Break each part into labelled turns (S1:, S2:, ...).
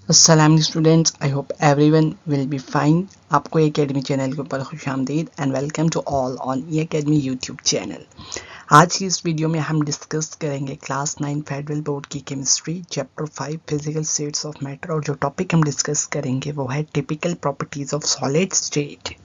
S1: अस्सलाम students, I hope everyone will be fine. आपको academy channel के ऊपर खुशामदीद and welcome to all on academy YouTube channel. आज की इस वीडियो में हम डिस्कस करेंगे क्लास 9 फेडरल बोर्ड की chemistry chapter 5 physical states of matter, और जो टॉपिक हम डिस्कस करेंगे वो है typical properties of solid state.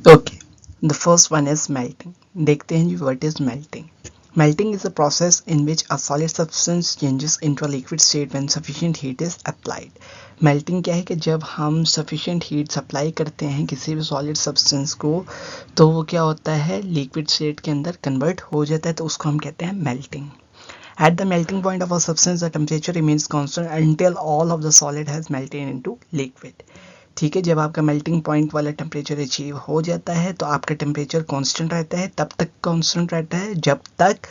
S1: Okay, the first one is melting. देखते हैं जी what is melting. Melting is a process in which a solid substance changes into a liquid state when sufficient heat is applied. Melting क्या है कि जब हम sufficient heat supply करते हैं किसी भी solid substance को, तो वो क्या होता है, liquid state के अंदर convert हो जाता है, तो उसको हम कहते हैं melting. At the melting point of a substance, the temperature remains constant until all of the solid has melted into liquid. ठीक है, जब आपका मेल्टिंग पॉइंट वाला टेम्परेचर अचीव हो जाता है तो आपका टेम्परेचर कांस्टेंट रहता है, तब तक कांस्टेंट रहता है जब तक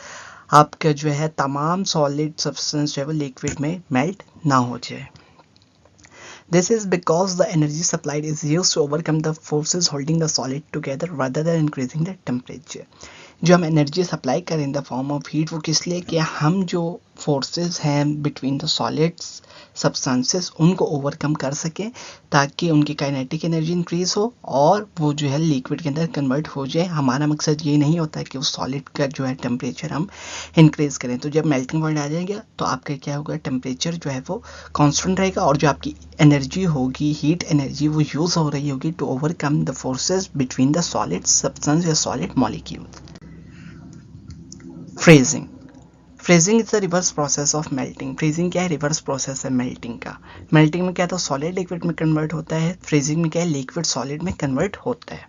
S1: आपका जो है तमाम सॉलिड सब्सटेंस जो है वो लिक्विड में मेल्ट ना हो जाए। This is because the energy supplied is used to overcome the forces holding the solid together rather than increasing the temperature. जो हम एनर्जी सप्लाई करें in the form of heat, वो किस लिए कि हम जो फोर्सेस हैं बिटवीन द सॉलिड्स सब्सटेंसेस उनको ओवरकम कर सकें, ताकि उनकी काइनेटिक एनर्जी इंक्रीज हो और वो जो है लिक्विड के अंदर कन्वर्ट हो जाए। हमारा मकसद ये नहीं होता है कि उस सॉलिड का जो है टेम्परेचर हम इंक्रीज करें। तो जब मेल्टिंग पॉइंट आ जाएगा तो आपका क्या होगा, टेम्परेचर जो है वो कांस्टेंट रहेगा और जो आपकी एनर्जी होगी, हीट एनर्जी, वो यूज़ हो रही होगी to overcome the forces between the solid substance या solid molecules. Freezing. Freezing is the reverse process of melting. Freezing क्या है, रिवर्स प्रोसेस है मेल्टिंग का। मेल्टिंग में क्या था, सॉलिड लिक्विड में कन्वर्ट होता है। फ्रीजिंग में क्या है, लिक्विड सॉलिड में कन्वर्ट होता है।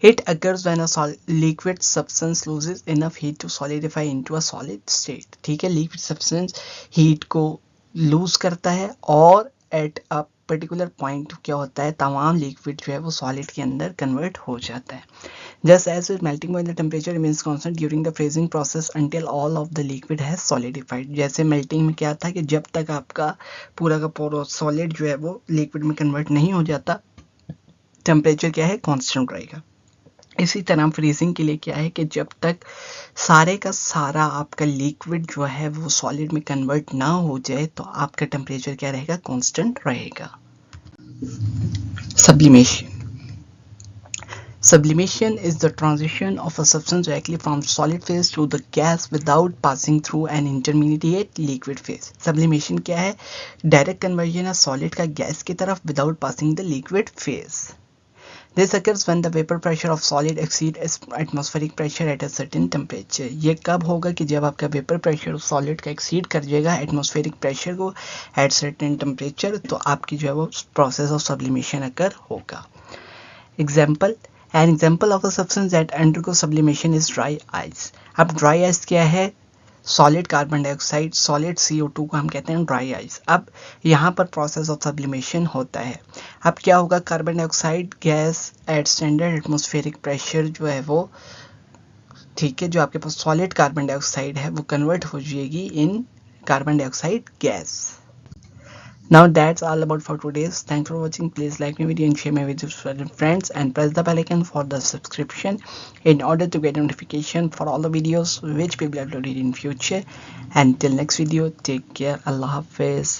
S1: It occurs when a liquid substance loses enough heat to solidify into a solid state. ठीक है, लिक्विड सब्सटेंस हीट को लूज करता है और एट अ पर्टिकुलर पॉइंट क्या होता है, तमाम लिक्विड जो है वो सॉलिड के अंदर कन्वर्ट हो जाता है। Just as with melting point, the temperature remains constant during the freezing process until all of the liquid has solidified. जैसे मेल्टिंग में क्या था कि जब तक आपका पूरा का पूरा सॉलिड जो है वो लिक्विड में कन्वर्ट नहीं हो जाता, टेम्परेचर क्या है, कांस्टेंट रहेगा। इसी तरह फ्रीजिंग के लिए क्या है कि जब तक सारे का सारा आपका लिक्विड जो है वो सॉलिड में कन्वर्ट ना हो जाए तो आपका टेम्परेचर क्या रहेगा, कांस्टेंट रहेगा। Sublimation. Sublimation is the transition of a substance directly from solid phase to the gas without passing through an intermediate liquid phase. Sublimation क्या है, डायरेक्ट कन्वर्जन है सॉलिड का गैस की तरफ without passing the liquid phase. This occurs when the vapor pressure of solid exceeds atmospheric pressure at a certain temperature. ये कब होगा कि जब आपका वेपर प्रेशर सॉलिड का एक्सीड कर जाएगा एटमॉस्फेरिक प्रेशर को at certain temperature, तो आपकी जो है वो प्रोसेस ऑफ सब्लिमेशन अकर होगा। Example, An example of a substance that undergoes sublimation is dry ice. अब dry ice क्या है, solid carbon dioxide, solid CO2 को हम कहते हैं ड्राई आइस। अब यहाँ पर प्रोसेस ऑफ सब्लिमेशन होता है। अब क्या होगा, carbon dioxide gas at standard atmospheric pressure जो है वो, ठीक है, जो आपके पास सॉलिड कार्बन डाइऑक्साइड है वो कन्वर्ट हो जाएगी in carbon dioxide gas. Now that's all about for today's. Thanks for watching. Please like my video and share my videos with your friends and press the bell icon for the subscription in order to get notification for all the videos which will be uploaded in future. Until next video, take care. Allah Hafiz.